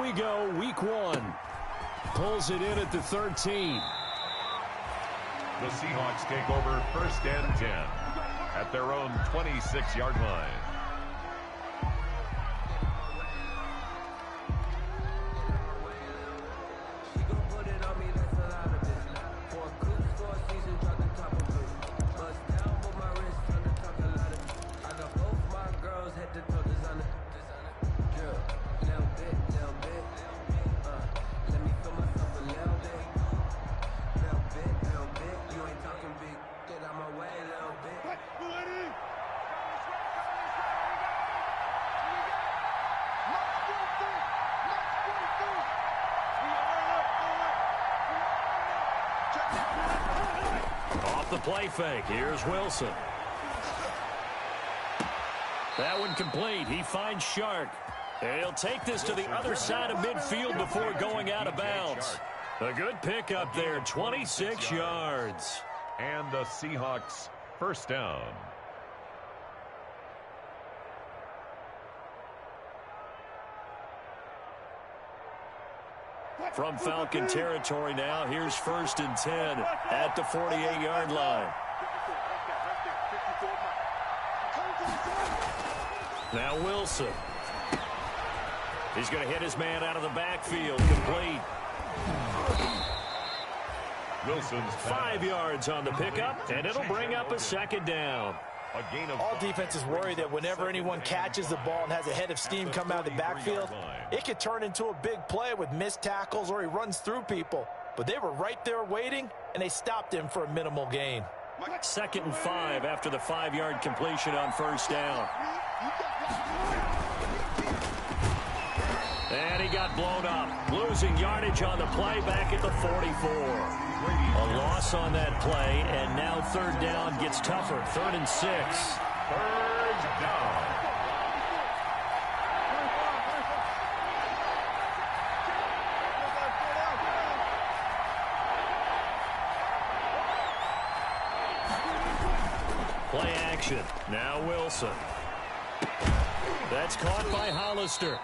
we go, week 1. Pulls it in at the 13. The Seahawks take over 1st and 10 at their own 26-yard line. The play fake. Here's Wilson. That one complete. He finds Shark. And he'll take this to the other side of midfield before going out of bounds. A good pickup there, 26 yards. And the Seahawks 1st down. From Falcon territory now, here's 1st and 10 at the 48-yard line. Now Wilson. He's going to hit his man out of the backfield. Complete. Wilson's 5 yards on the pickup, and it'll bring up a 2nd down. All defenses worry that whenever anyone catches the ball and has a head of steam come out of the backfield, it could turn into a big play with missed tackles or he runs through people. But they were right there waiting, and they stopped him for a minimal gain. 2nd and 5 after the 5-yard completion on 1st down. And he got blown up. Losing yardage on the play back at the 44. A loss on that play, and now 3rd down gets tougher. 3rd and 6. 3rd down. Play action. Now Wilson. That's caught by Hollister.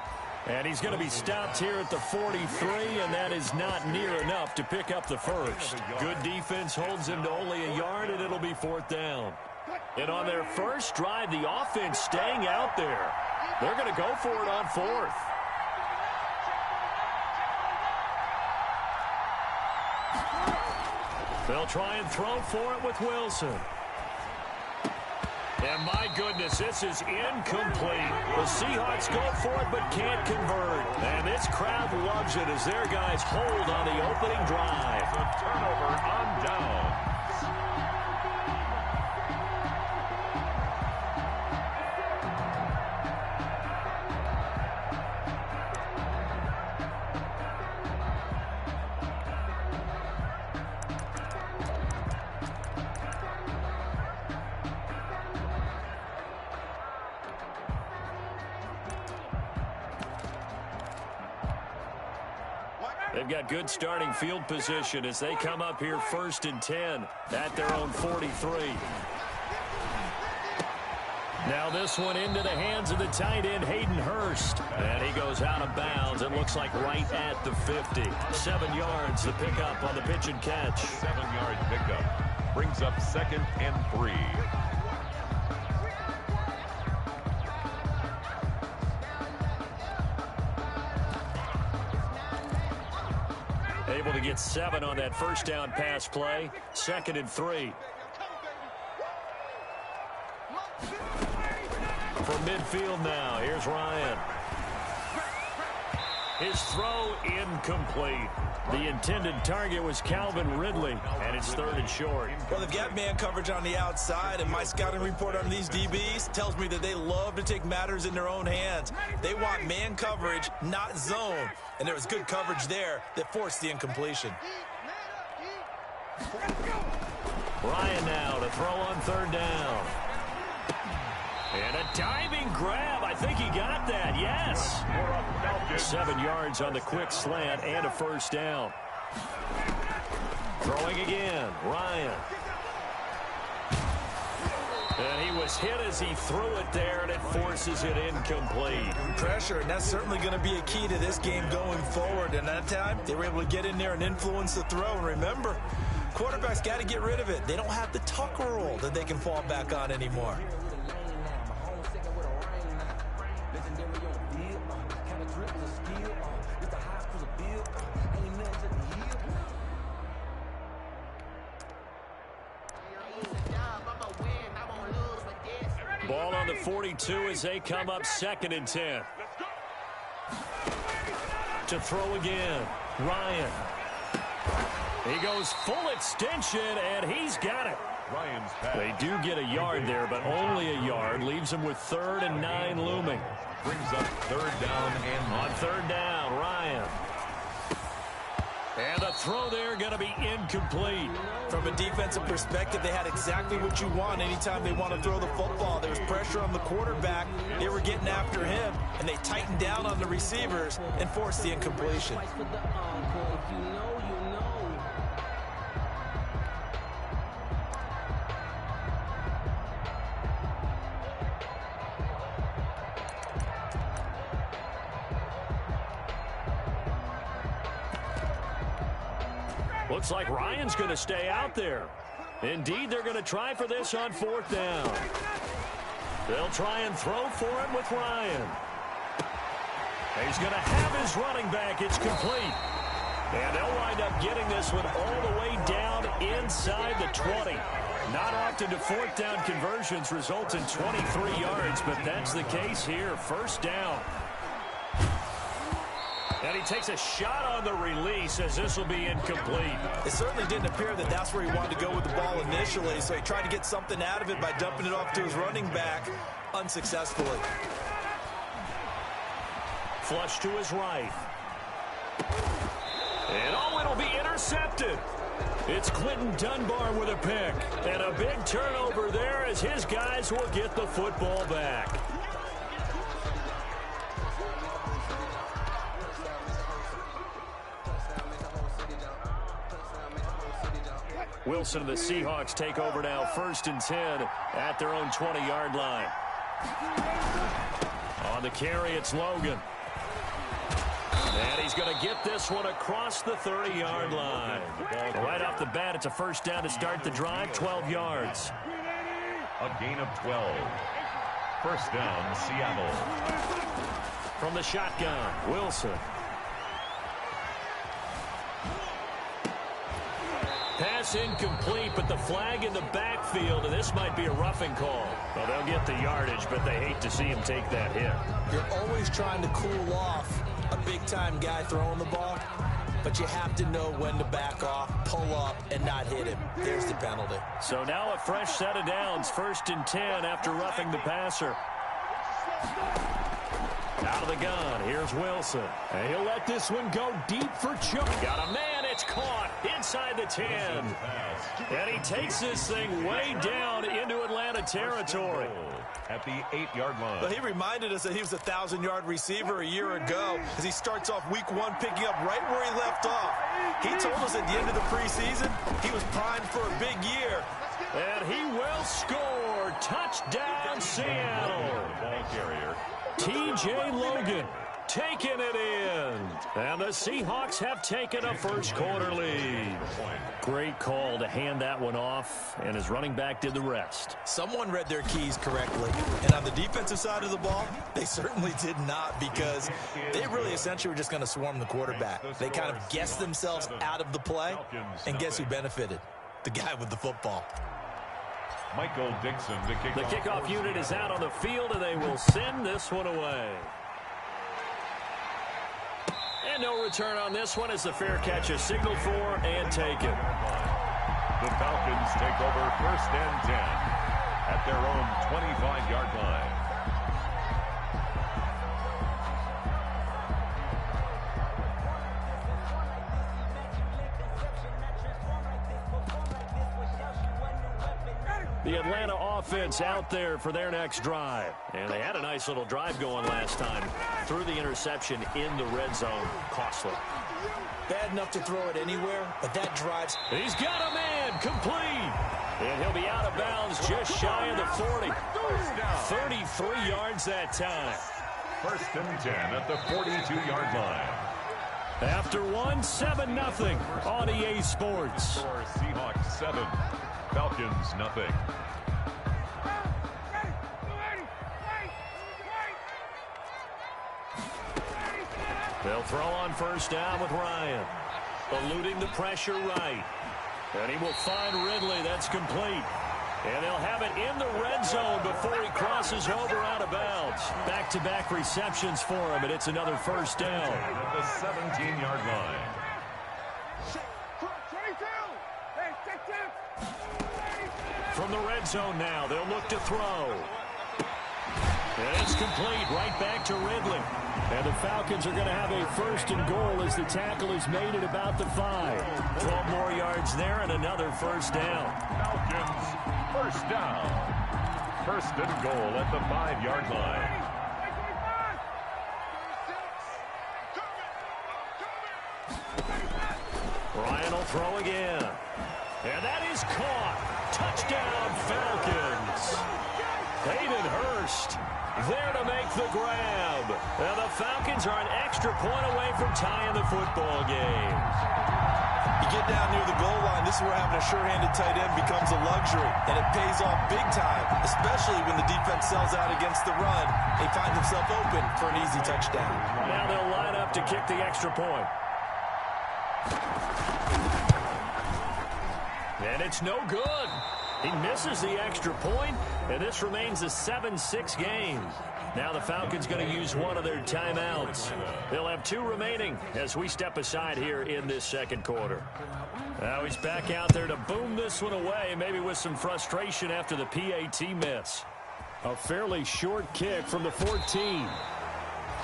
And he's going to be stopped here at the 43, and that is not near enough to pick up the first. Good defense holds him to only a yard, and it'll be 4th down. And on their first drive, the offense staying out there. They're going to go for it on 4th. They'll try and throw for it with Wilson. And my goodness, this is incomplete. The Seahawks go for it but can't convert. And this crowd loves it as their guys hold on the opening drive. The turnover on downs. They've got good starting field position as they come up here 1st and 10 at their own 43. Now this one into the hands of the tight end, Hayden Hurst. And he goes out of bounds. It looks like right at the 50. 7 yards the pickup on the pitch and catch. 7-yard pickup brings up 2nd and 3. Able to get 7 on that 1st down pass play. 2nd and 3. From midfield now, here's Ryan. His throw incomplete. The intended target was Calvin Ridley, and it's 3rd and short. Well, they've got man coverage on the outside, and my scouting report on these DBs tells me that they love to take matters in their own hands. They want man coverage, not zone. And there was good coverage there that forced the incompletion. Ryan now to throw on 3rd down. And a diving grab. I think he got that. Yes. 7 yards on the quick slant and a 1st down. Throwing again. Ryan. And he was hit as he threw it there, and it forces it incomplete. Pressure, and that's certainly going to be a key to this game going forward. And that time, they were able to get in there and influence the throw. And remember, quarterbacks got to get rid of it. They don't have the Tucker rule that they can fall back on anymore. Ball on the 42 as they come up 2nd and 10. To throw again, Ryan. He goes full extension, and he's got it. Ryan's pass. They do get a yard there, but only a yard. Leaves them with 3rd and 9 looming. Brings up 3rd down and On 3rd down, Ryan. And a throw there going to be incomplete. From a defensive perspective, they had exactly what you want anytime they want to throw the football. There was pressure on the quarterback. They were getting after him, and they tightened down on the receivers and forced the incompletion. Looks like Ryan's going to stay out there. Indeed, they're going to try for this on 4th down. They'll try and throw for it with Ryan. He's going to have his running back. It's complete. And they'll wind up getting this one all the way down inside the 20. Not often do 4th down conversions result in 23 yards, but that's the case here. 1st down. And he takes a shot on the release as this will be incomplete. It certainly didn't appear that that's where he wanted to go with the ball initially, so he tried to get something out of it by dumping it off to his running back unsuccessfully. Flush to his right. And it'll be intercepted. It's Quentin Dunbar with a pick. And a big turnover there as his guys will get the football back. Wilson and the Seahawks take over now, 1st and 10 at their own 20-yard line. On the carry, it's Logan. And he's going to get this one across the 30-yard line. Right off the bat, it's a 1st down to start the drive, 12 yards. a gain of 12. 1st down, Seattle. From the shotgun, Wilson. Pass incomplete, but the flag in the backfield, and this might be a roughing call. Well, they'll get the yardage, but they hate to see him take that hit. You're always trying to cool off a big-time guy throwing the ball, but you have to know when to back off, pull up, and not hit him. There's the penalty. So now a fresh set of downs, 1st and 10 after roughing the passer. Out of the gun, here's Wilson. And he'll let this one go deep for Chuck. Got a man, it's caught inside the 10. And he takes this thing way down into Atlanta territory. At the 8-yard line. But he reminded us that he was a 1,000-yard receiver a year ago as he starts off week 1 picking up right where he left off. He told us at the end of the preseason he was primed for a big year. And he will score. Touchdown, Seattle. Ball carrier. T.J. Logan taking it in. And the Seahawks have taken a first-quarter lead. Great call to hand that one off, and his running back did the rest. Someone read their keys correctly. And on the defensive side of the ball, they certainly did not, because they really essentially were just going to swarm the quarterback. They kind of guessed themselves out of the play, and guess who benefited? The guy with the football. Michael Dixon, the kickoff. The kickoff unit is out on the field, and they will send this one away. And no return on this one as the fair catch is signaled for and taken. The Falcons take over 1st and 10 at their own 25-yard line. The Atlanta offense out there for their next drive. And they had a nice little drive going last time. Threw the interception in the red zone. Costly. Bad enough to throw it anywhere, but that drives. He's got a man. Complete. And he'll be out of bounds just shy of the 40. 33 yards that time. 1st and 10 at the 42-yard line. After 7-0 on EA Sports. Score Seahawks 7, Falcons 0. They'll throw on 1st down with Ryan. Eluding the pressure right. And he will find Ridley. That's complete. And they'll have it in the red zone before he crosses over out of bounds. Back-to-back receptions for him, and it's another 1st down. At the 17-yard line. From the red zone now, they'll look to throw. And it's complete right back to Ridley. And the Falcons are going to have a 1st and goal as the tackle is made at about the 5. 12 more yards there and another 1st down. Falcons 1st down. 1st and goal at the 5-yard line. Ryan will throw again. And that is caught. Touchdown, Falcons. Hayden Hurst there to make the grab. And the Falcons are an extra point away from tying the football game. You get down near the goal line, this is where having a sure-handed tight end becomes a luxury. And it pays off big time, especially when the defense sells out against the run. He finds himself open for an easy touchdown. Now they'll line up to kick the extra point. And it's no good. He misses the extra point, and this remains a 7-6 game. Now the Falcons going to use one of their timeouts. They'll have 2 remaining as we step aside here in this 2nd quarter. Now he's back out there to boom this one away, maybe with some frustration after the PAT miss. A fairly short kick from the 14.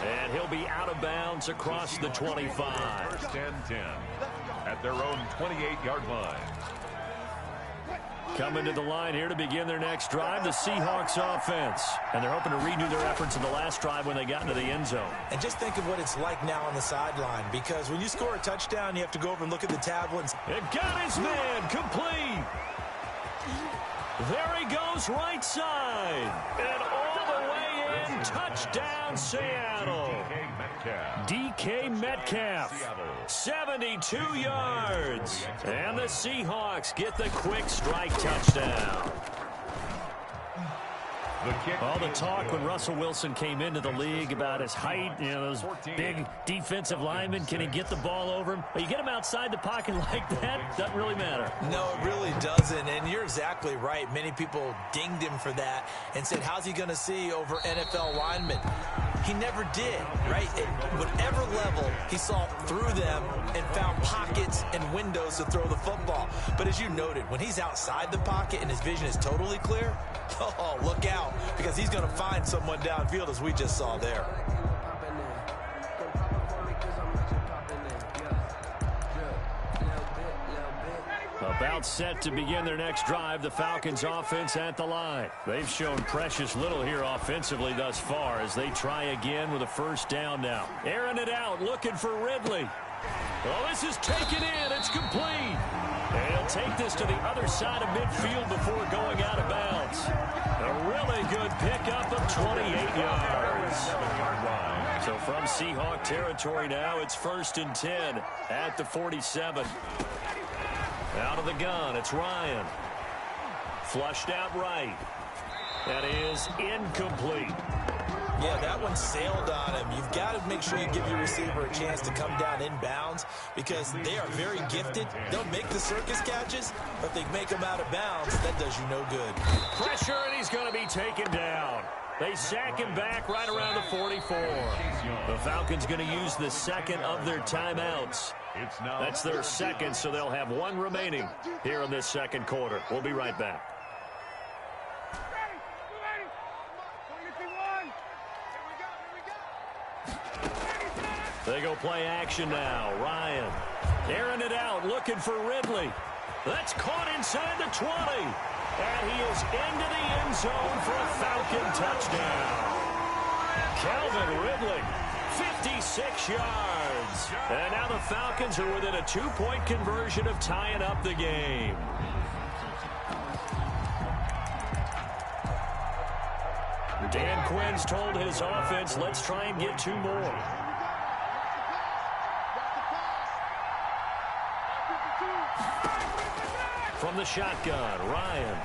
And he'll be out of bounds across the 25. 1st and 10 at their own 28-yard line. Coming to the line here to begin their next drive, the Seahawks offense. And they're hoping to redo their efforts in the last drive when they got into the end zone. And just think of what it's like now on the sideline, because when you score a touchdown, you have to go over and look at the tablets. It got his man complete. There he goes right side. And all the way in, touchdown Seattle. DK Metcalf, 72 yards. And the Seahawks get the quick strike touchdown. All the talk when Russell Wilson came into the league about his height, you know, those big defensive linemen, can he get the ball over him? But you get him outside the pocket like that, doesn't really matter. No, it really doesn't, and you're exactly right. Many people dinged him for that and said, how's he going to see over NFL linemen? He never did, right? At whatever level, he saw through them and found pockets and windows to throw the football. But as you noted, when he's outside the pocket and his vision is totally clear, oh, look out, because he's going to find someone downfield, as we just saw there. About set to begin their next drive, the Falcons offense at the line. They've shown precious little here offensively thus far as they try again with a 1st down now. Airing it out, looking for Ridley. Oh, this is taken in. It's complete. And he'll take this to the other side of midfield before going out of bounds. A really good pickup of 28 yards. So from Seahawk territory now, it's 1st and 10 at the 47. Out of the gun, it's Ryan. Flushed out right. That is incomplete. Yeah, that one sailed on him. You've got to make sure you give your receiver a chance to come down inbounds because they are very gifted. They'll make the circus catches, but if they make them out of bounds, that does you no good. Pressure, and he's going to be taken down. They sack him back right around the 44. The Falcons going to use the 2nd of their timeouts. That's their 2nd, so they'll have 1 remaining here in this 2nd quarter. We'll be right back. They go play action now. Ryan airing it out, looking for Ridley. That's caught inside the 20. And he is into the end zone for a Falcon touchdown. Calvin Ridley, 56 yards. And now the Falcons are within a 2-point conversion of tying up the game. Dan Quinn's told his offense, let's try and get 2 more. From the shotgun, Ryan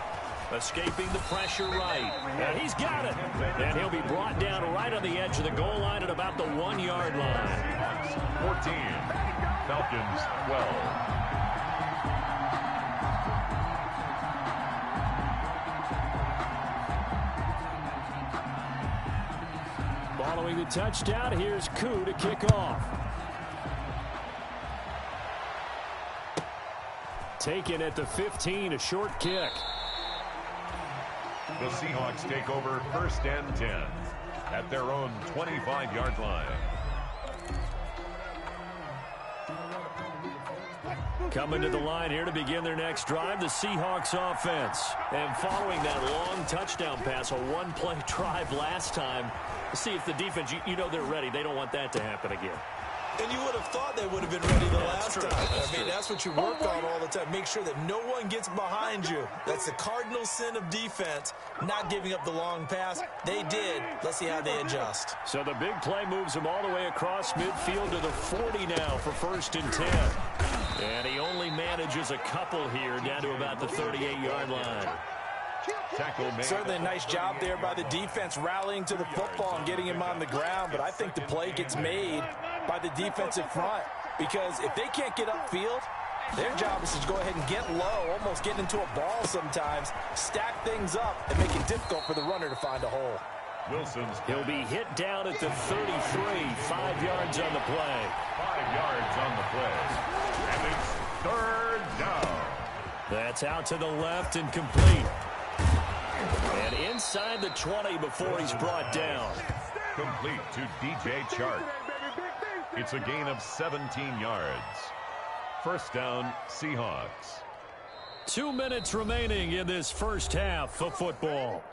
escaping the pressure right. And he's got it. And he'll be brought down right on the edge of the goal line at about the 1-yard line. 14. Falcons 12. Following the touchdown, here's Koo to kick off. Taken at the 15, a short kick. The Seahawks take over 1st and 10 at their own 25-yard line. Coming to the line here to begin their next drive, the Seahawks offense. And following that long touchdown pass, a one-play drive last time, see if the defense, you know they're ready. They don't want that to happen again. And you would have thought they would have been ready the last time. I mean, that's what you work on all the time. Make sure that no one gets behind you. That's the cardinal sin of defense, not giving up the long pass. They did. Let's see how they adjust. So the big play moves him all the way across midfield to the 40 now for 1st and 10. And he only manages a couple here down to about the 38-yard line. Certainly a nice job there by the defense rallying to the football and getting him on the ground, but I think the play gets made by the defensive front because if they can't get upfield, their job is to go ahead and get low, almost get into a ball sometimes, stack things up, and make it difficult for the runner to find a hole. He'll be hit down at the 33, 5 yards on the play. 5 yards on the play. And it's 3rd down. That's out to the left and complete. And inside the 20 before he's brought down. Complete to DJ Chark. It's a gain of 17 yards. 1st down, Seahawks. 2 minutes remaining in this first half of football.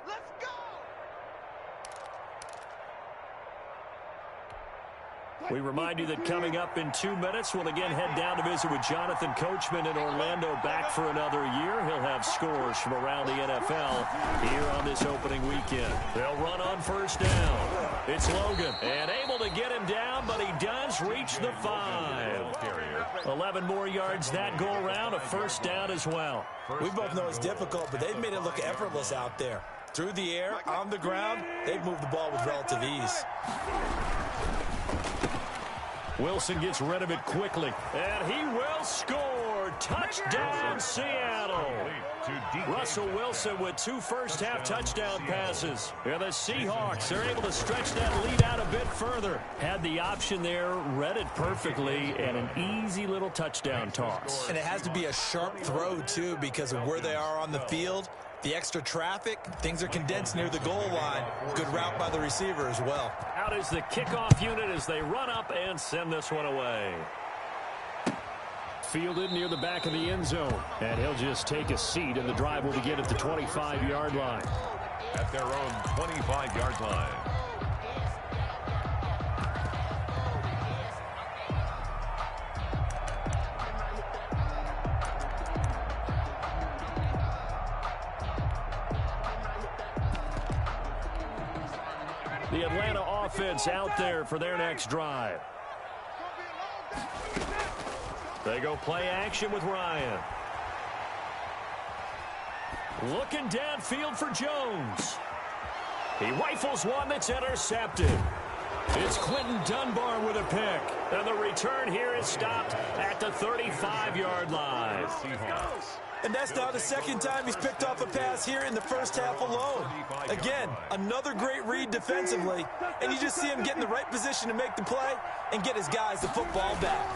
We remind you that coming up in 2 minutes, we'll again head down to visit with Jonathan Coachman in Orlando, back for another year. He'll have scores from around the NFL here on this opening weekend. They'll run on 1st down. It's Logan, and able to get him down, but he does reach the 5. 11 more yards that go around, a 1st down as well. We both know it's difficult, but they've made it look effortless out there. Through the air, on the ground, they've moved the ball with relative ease. Wilson gets rid of it quickly, and he will score. Touchdown, Seattle. Russell Wilson with 2 first-half touchdown passes. And the Seahawks are able to stretch that lead out a bit further. Had the option there, read it perfectly, and an easy little touchdown toss. And it has to be a sharp throw, too, because of where they are on the field. The extra traffic, things are condensed near the goal line. Good route by the receiver as well. Out is the kickoff unit as they run up and send this one away. Fielded near the back of the end zone. And he'll just take a seat, and the drive will begin at the 25-yard line. At their own 25-yard line. The Atlanta offense out there for their next drive. They go play action with Ryan. Looking downfield for Jones. He rifles one that's intercepted. It's Quentin Dunbar with a pick. And the return here is stopped at the 35-yard line. And that's now the 2nd time he's picked off a pass here in the first half alone. Again, another great read defensively. And you just see him get in the right position to make the play and get his guys the football back.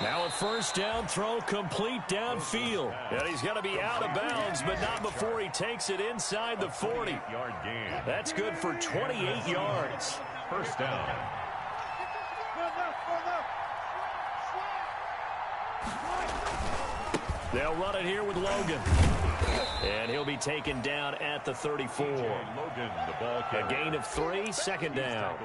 Now a 1st down throw complete downfield. And he's going to be out of bounds, but not before he takes it inside the 40. That's good for 28 yards. 1st down. They'll run it here with Logan. And he'll be taken down at the 34. A gain of 3, second down.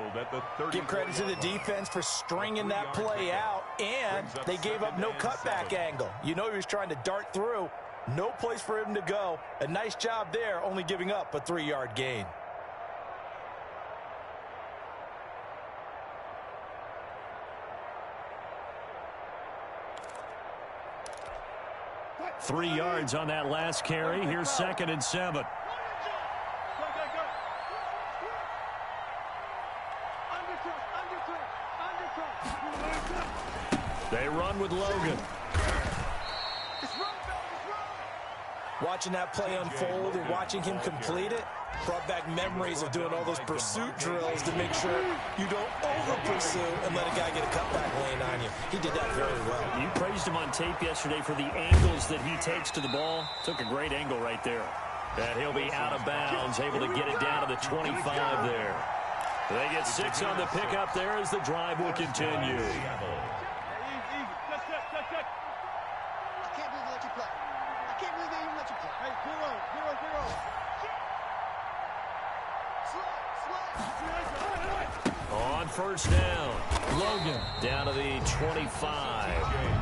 Give credit to the defense for stringing that play out, and they gave up no cutback angle. You know he was trying to dart through. No place for him to go. A nice job there, only giving up a 3-yard gain. Three yards on that last carry. Here's 2nd and 7. They run with Logan. Watching that play unfold and watching him complete it brought back memories of doing all those pursuit drills to make sure you don't over-pursue and let a guy get a cutback lane on you. He did that very well. You praised him on tape yesterday for the angles that he takes to the ball. Took a great angle right there. And he'll be out of bounds, able to get it down to the 25 there. They get 6 on the pickup there as the drive will continue. On first down, Logan down to the 25.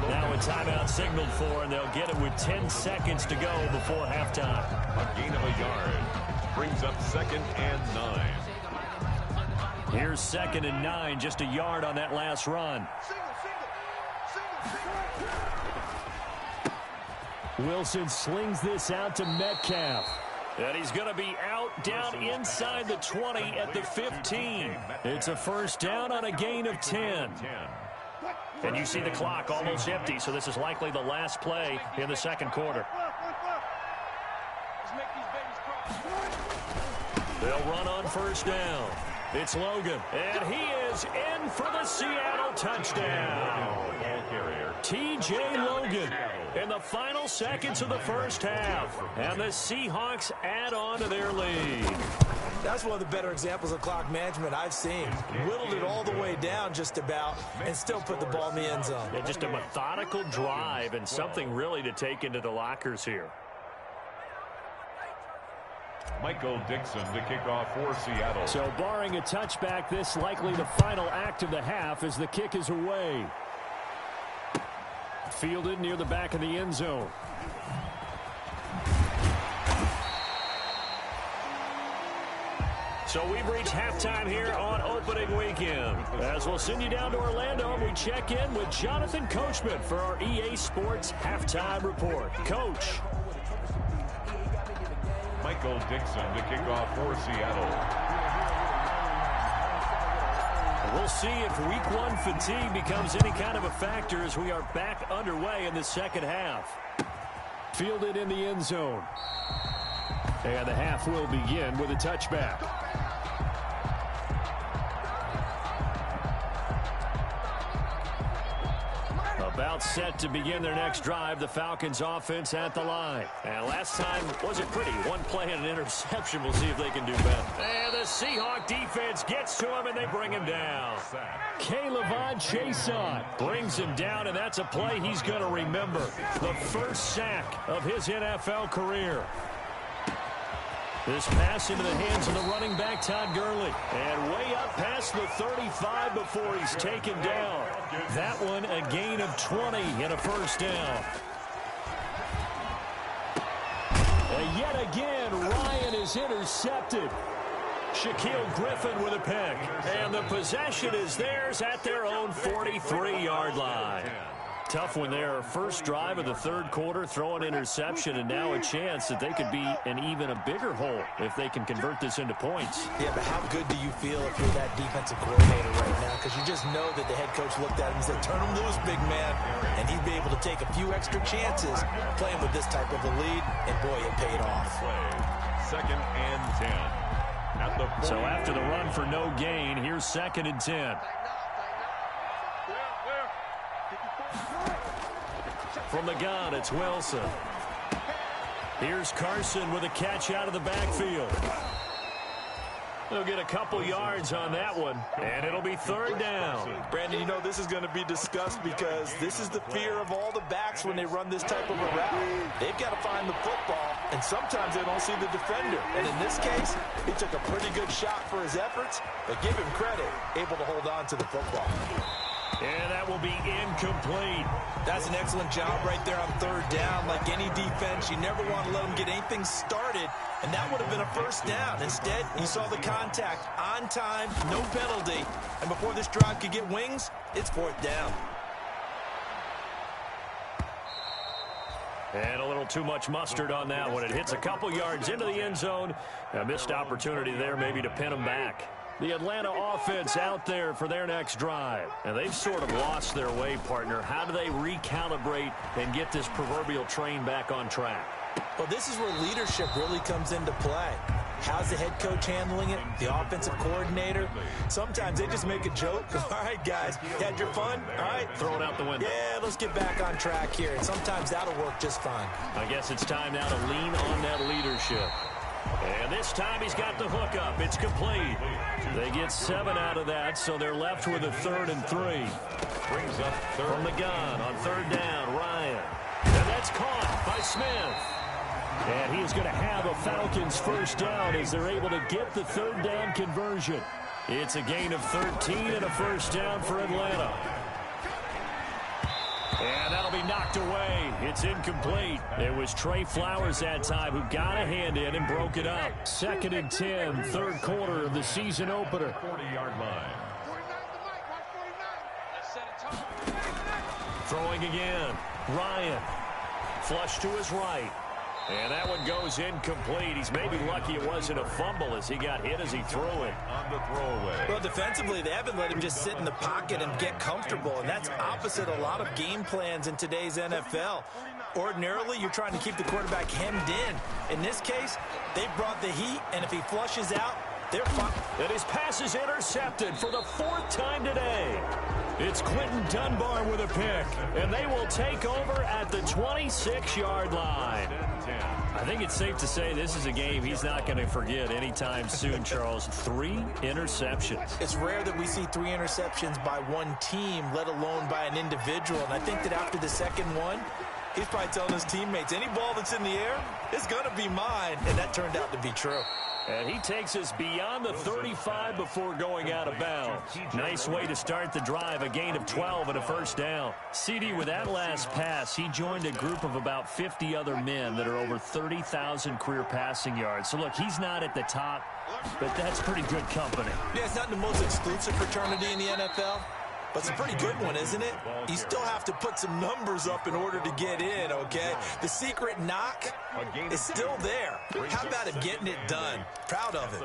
Now a timeout signaled for, and they'll get it with 10 seconds to go before halftime. A gain of a yard. Brings up 2nd and 9. Here's 2nd and 9, just a yard on that last run. Wilson slings this out to Metcalf. And he's going to be out down inside the 20 at the 15. It's a first down on a gain of 10. And you see the clock almost empty, so this is likely the last play in the second quarter. They'll run on first down. It's Logan, and he is in for the Seattle touchdown. T.J. Logan in the final seconds of the first half. And the Seahawks add on to their lead. That's one of the better examples of clock management I've seen. Whittled it all the way down just about and still put the ball in the end zone. Yeah, just a methodical drive and something really to take into the lockers here. Michael Dixon to kick off for Seattle. So barring a touchback, this likely the final act of the half as the kick is away. Fielded near the back of the end zone. So we've reached halftime here on opening weekend. As we'll send you down to Orlando, and we check in with Jonathan Coachman for our EA Sports Halftime Report. Coach. Michael Dixon to kick off for Seattle. We'll see if week 1 fatigue becomes any kind of a factor as we are back underway in the second half. Fielded in the end zone. And the half will begin with a touchback. About set to begin their next drive, the Falcons offense at the line. And last time wasn't pretty. One play and an interception. We'll see if they can do better. And the Seahawk defense gets to him, and they bring him down. K'Lavon Chaisson brings him down, and that's a play he's going to remember. The first sack of his NFL career. This pass into the hands of the running back, Todd Gurley. And way up past the 35 before he's taken down. That one a gain of 20 and a first down. And yet again, Ryan is intercepted. Shaquille Griffin with a pick. And the possession is theirs at their own 43-yard line. Tough one there. First drive of the third quarter, throw an interception, and now a chance that they could be in even a bigger hole if they can convert this into points. Yeah, but how good do you feel if you're that defensive coordinator right now? Because you just know that the head coach looked at him and said, turn him loose, big man. And he'd be able to take a few extra chances playing with this type of a lead, and boy, it paid off. 2nd and 10. So after the run for no gain, here's 2nd and 10. From the gun, it's Wilson. Here's Carson with a catch out of the backfield. They'll get a couple yards on that one, and it'll be third down. Brandon, you know this is going to be discussed because this is the fear of all the backs when they run this type of a route. They've got to find the football, and sometimes they don't see the defender. And in this case, he took a pretty good shot for his efforts, but give him credit, able to hold on to the football. And that will be incomplete. That's an excellent job right there on third down. Like any defense, you never want to let them get anything started, and that would have been a first down. Instead, you saw the contact on time, no penalty, and before this drive could get wings, it's fourth down. And a little too much mustard on that one. It hits a couple yards into the end zone. A missed opportunity there maybe to pin them back. The Atlanta offense out there for their next drive. And they've sort of lost their way, partner. How do they recalibrate and get this proverbial train back on track? Well, this is where leadership really comes into play. How's the head coach handling it? The offensive coordinator? Sometimes they just make a joke. All right, guys, you had your fun? All right. Throw it out the window. Yeah, let's get back on track here. And sometimes that'll work just fine. I guess it's time now to lean on that leadership. And this time he's got the hook up. It's complete. They get 7 out of that, so they're left with a 3rd and 3. Brings up third. From the gun on third down, Ryan. And that's caught by Smith. And he is going to have a Falcons first down as they're able to get the third down conversion. It's a gain of 13 and a first down for Atlanta. And that'll be knocked away. It's incomplete. It was Trey Flowers that time who got a hand in and broke it up. 2nd and 10, third quarter of the season opener. 40-yard line. Throwing again. Ryan. Flush to his right. And that one goes incomplete. He's maybe lucky it wasn't a fumble as he got hit as he threw it. On the throwaway. Well, defensively, they haven't let him just sit in the pocket and get comfortable, and that's opposite a lot of game plans in today's NFL. Ordinarily, you're trying to keep the quarterback hemmed in. In this case, they brought the heat, and if he flushes out, they're fine. And his pass is intercepted for the 4th time today. It's Quentin Dunbar with a pick, and they will take over at the 26-yard line. I think it's safe to say this is a game he's not going to forget anytime soon, Charles. 3 interceptions. It's rare that we see 3 interceptions by one team, let alone by an individual. And I think that after the second one, he's probably telling his teammates, any ball that's in the air is going to be mine. And that turned out to be true. And he takes us beyond the 35 before going out of bounds. Nice way to start the drive, a gain of 12 and a first down. CD, with that last pass, he joined a group of about 50 other men that are over 30,000 career passing yards. So, look, he's not at the top, but that's pretty good company. Yeah, it's not the most exclusive fraternity in the NFL, but it's a pretty good one, isn't it? You still have to put some numbers up in order to get in, okay? The secret knock is still there. How about him getting it done? Proud of it.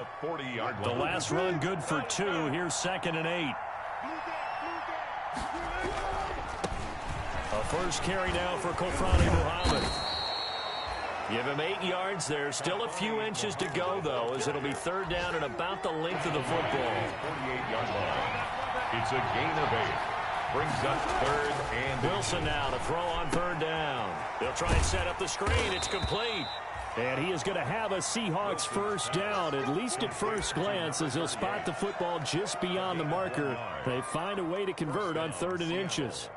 The last run good for 2. Here's 2nd and 8. A first carry now for Kofrani Muhammad. Give him 8 yards there. Still a few inches to go, though, as it'll be 3rd down and about the length of the football. 48-yard line. It's a gain of 8. Brings up 3rd and Wilson now to throw on 3rd down. They'll try and set up the screen. It's complete. And he is going to have a Seahawks first down, at least at first glance, as he'll spot the football just beyond the marker. They find a way to convert on 3rd and inches.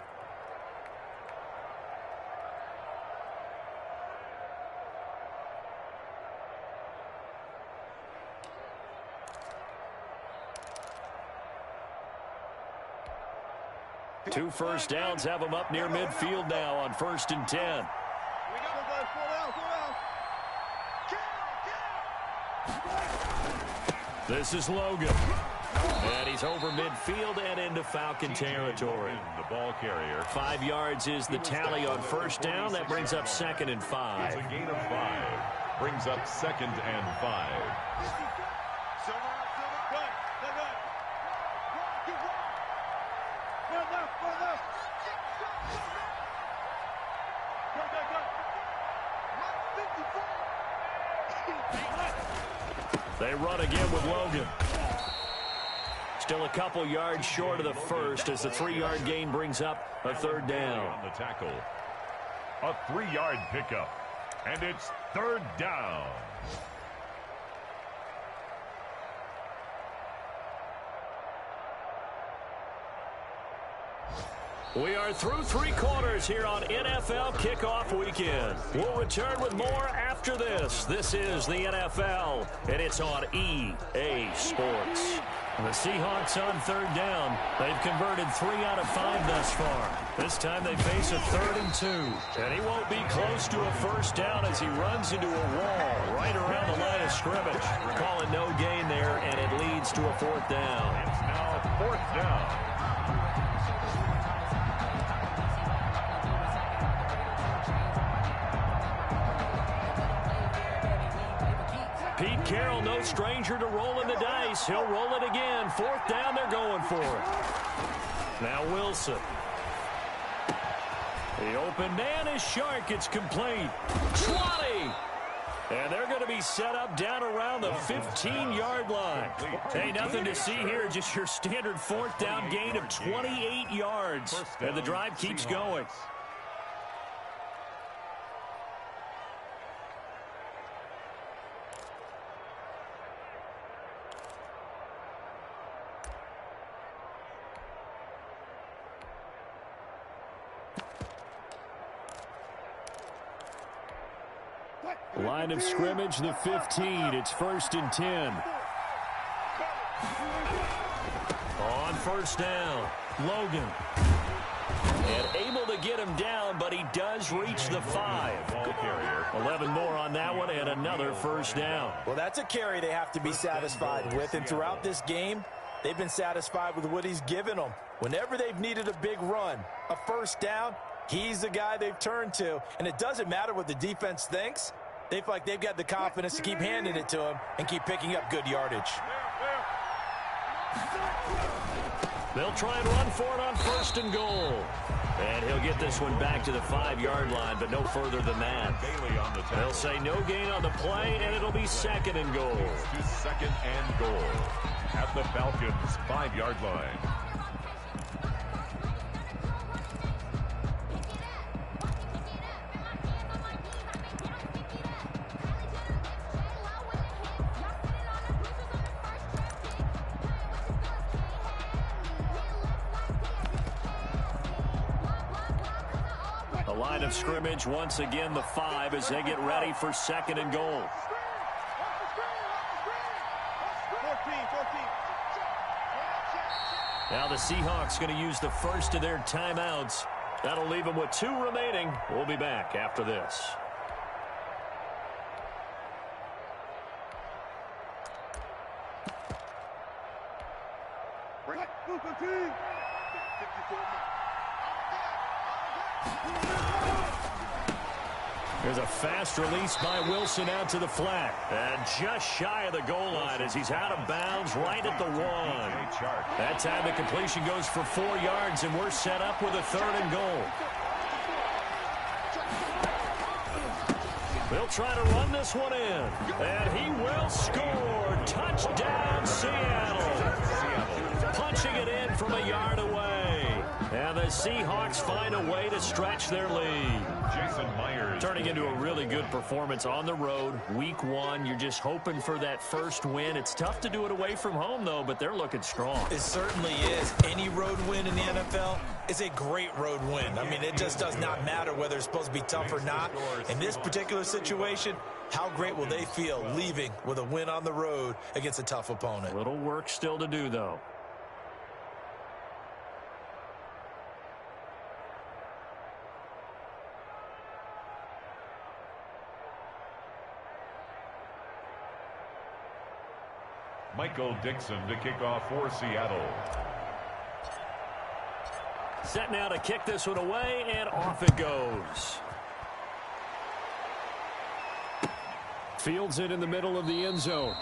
Two first downs have them up near midfield now on 1st and 10. This is Logan. And he's over midfield and into Falcon territory. The ball carrier. 5 yards is the tally on first down. That brings up 2nd and 5. It's a gain of 5. Brings up 2nd and 5. They run again with Logan. Still a couple yards short of the first as the 3-yard gain brings up a 3rd down. On the tackle. A 3-yard pickup. And it's 3rd down. We are through 3 quarters here on NFL Kickoff Weekend. We'll return with more after this. This is the NFL, and it's on EA Sports. The Seahawks on 3rd down. They've converted 3 out of 5 thus far. This time they face a 3rd and 2. And he won't be close to a first down as he runs into a wall right around the line of scrimmage. Calling no gain there, and it leads to a 4th down. It's now 4th down. Pete Carroll, no stranger to rolling the dice. He'll roll it again. 4th down, they're going for it. Now Wilson. The open man is Shark. It's complete. 20. And they're going to be set up down around the 15-yard line. Hey, nothing to see here. Just your standard 4th down gain of 28 yards. And the drive keeps going. Line of scrimmage, the 15. It's 1st and 10. On 1st down, Logan. And able to get him down, but he does reach the 5. 11 more on that one, and another 1st down. Well, that's a carry they have to be satisfied with. And throughout this game, they've been satisfied with what he's given them. Whenever they've needed a big run, a 1st down, he's the guy they've turned to. And it doesn't matter what the defense thinks. They feel like they've got the confidence to keep handing it to him and keep picking up good yardage. They'll try and run for it on 1st and goal. And he'll get this one back to the 5-yard line, but no further than that. They'll say no gain on the play, and it'll be 2nd and goal. To 2nd and goal at the Falcons' 5-yard line. Line of scrimmage, once again, the 5 as they get ready for 2nd and goal. Now the Seahawks going to use the first of their timeouts. That'll leave them with 2 remaining. We'll be back after this. There's a fast release by Wilson out to the flat. And just shy of the goal line as he's out of bounds right at the 1. That time the completion goes for 4 yards, and we're set up with a 3rd and goal. They'll try to run this one in. And he will score. Touchdown, Seattle. Punching it in from a yard away. And the Seahawks find a way to stretch their lead. Jason Myers turning into a really good performance on the road. Week 1, you're just hoping for that first win. It's tough to do it away from home, though, but they're looking strong. It certainly is. Any road win in the NFL is a great road win. I mean, it just does not matter whether it's supposed to be tough or not. In this particular situation, how great will they feel leaving with a win on the road against a tough opponent? Little work still to do, though. Michael Dixon to kick off for Seattle. Set now to kick this one away, and off it goes. Fields it in the middle of the end zone.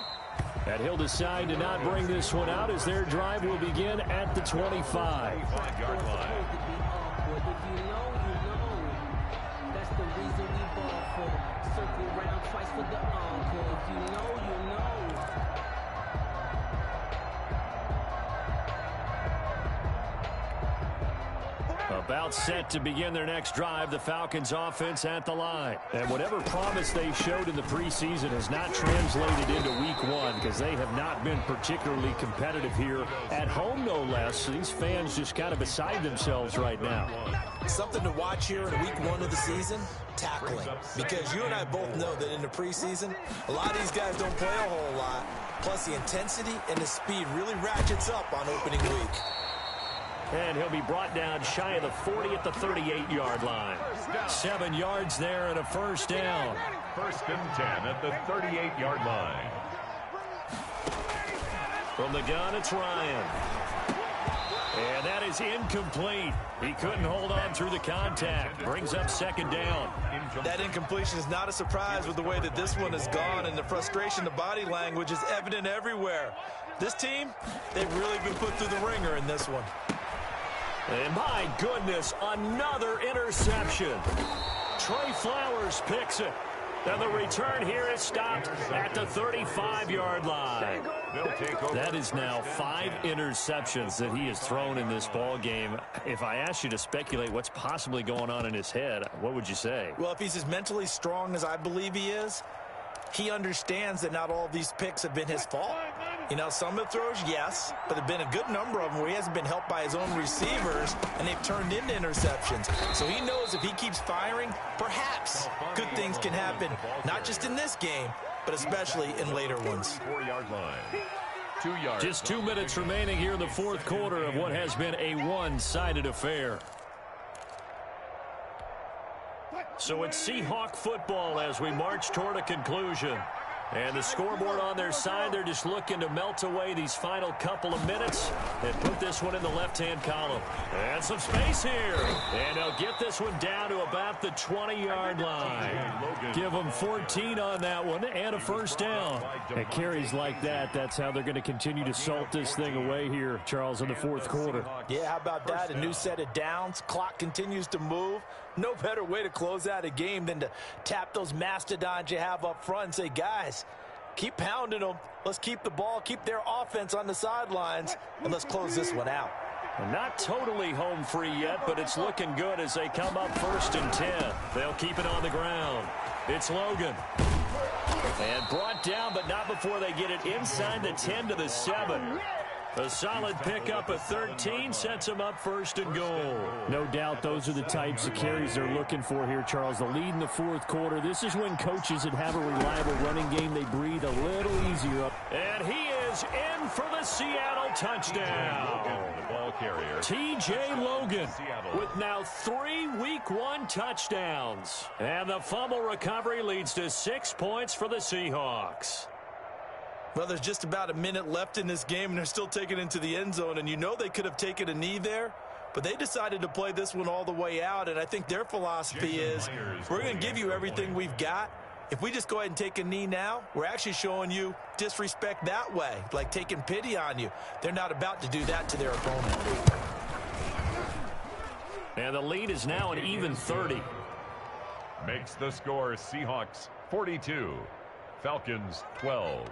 And he'll decide to not bring this one out as their drive will begin at the 25. 5-yard line. That's the reason we ball for. Circle round twice for the encore. If you know, you know. A About set to begin their next drive, the Falcons offense at the line. And whatever promise they showed in the preseason has not translated into week one because they have not been particularly competitive here at home, no less. These fans just kind of beside themselves right now. Something to watch here in week one of the season, tackling. Because you and I both know that in the preseason, a lot of these guys don't play a whole lot. Plus the intensity and the speed really ratchets up on opening week. And he'll be brought down shy of the 40 at the 38-yard line. 7 yards there and a first down. 1st and 10 at the 38-yard line. From the gun, it's Ryan. And that is incomplete. He couldn't hold on through the contact. Brings up 2nd down. That incompletion is not a surprise with the way that this one has gone, and the frustration, the body language is evident everywhere. This team, they've really been put through the ringer in this one. And my goodness, another interception. Trey Flowers picks it. And the return here is stopped at the 35-yard line. That is now 5 interceptions that he has thrown in this ball game. If I asked you to speculate what's possibly going on in his head, what would you say? Well, if he's as mentally strong as I believe he is, he understands that not all of these picks have been his fault. You know, some of the throws, yes, but there have been a good number of them where he hasn't been helped by his own receivers, and they've turned into interceptions. So he knows if he keeps firing, perhaps good things can happen, not just in this game, but especially in later ones. 4-yard line. 2 yards. Just 2 minutes remaining here in the 4th quarter of what has been a one-sided affair. So it's Seahawk football as we march toward a conclusion. And the scoreboard on their side, they're just looking to melt away these final couple of minutes and put this one in the left-hand column. And some space here. And they'll get this one down to about the 20-yard line. Give them 14 on that one and a first down. At carries like that, that's how they're going to continue to salt this thing away here, Charles, in the 4th quarter. Yeah, how about that? A new set of downs. Clock continues to move. No better way to close out a game than to tap those mastodons you have up front and say, guys, keep pounding them. Let's keep the ball, keep their offense on the sidelines, and let's close this one out. Not totally home free yet, but it's looking good as they come up 1st and 10. They'll keep it on the ground. It's Logan. And brought down, but not before they get it inside the 10 to the 7. A solid pickup of 13 sets them up 1st and goal. No doubt those are the types of carries they're looking for here, Charles. The lead in the 4th quarter. This is when coaches that have a reliable running game, they breathe a little easier up. And he is in for the Seattle touchdown. The ball carrier. T.J. Logan with now 3 week 1 touchdowns. And the fumble recovery leads to 6 points for the Seahawks. Well, there's just about a minute left in this game, and they're still taking it into the end zone. And you know they could have taken a knee there, but they decided to play this one all the way out. And I think their philosophy is, we're going to give you everything we've got. If we just go ahead and take a knee now, we're actually showing you disrespect that way, like taking pity on you. They're not about to do that to their opponent. And the lead is now an even 30. Makes the score Seahawks 42, Falcons 12.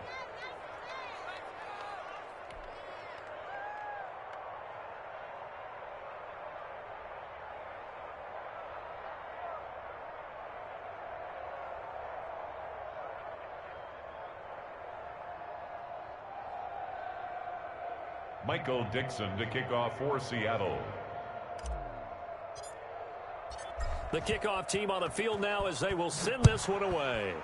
Michael Dixon to kick off for Seattle. The kickoff team on the field now as they will send this one away.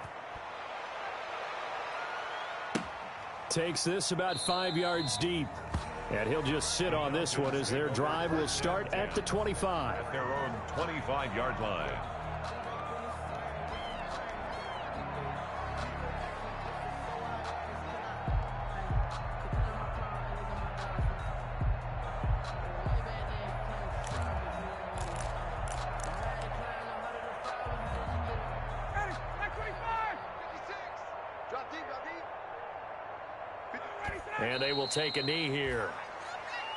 Takes this about 5 yards deep. And he'll just sit on this one as their drive will start at the 25. At their own 25-yard line. And they will take a knee here.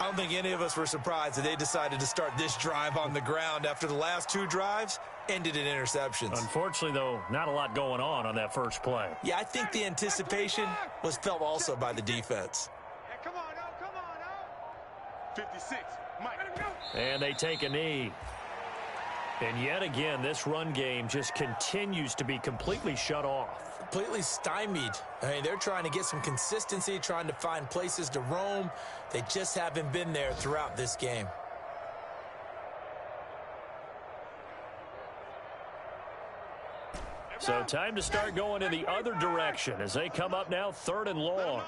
I don't think any of us were surprised that they decided to start this drive on the ground after the last 2 drives ended in interceptions. Unfortunately, though, not a lot going on that first play. Yeah, I think the anticipation was felt also by the defense. Come on, now. 56. And they take a knee. And yet again, this run game just continues to be completely shut off. Completely stymied. I mean, they're trying to get some consistency, trying to find places to roam. They just haven't been there throughout this game. So time to start going in the other direction as they come up now 3rd and long.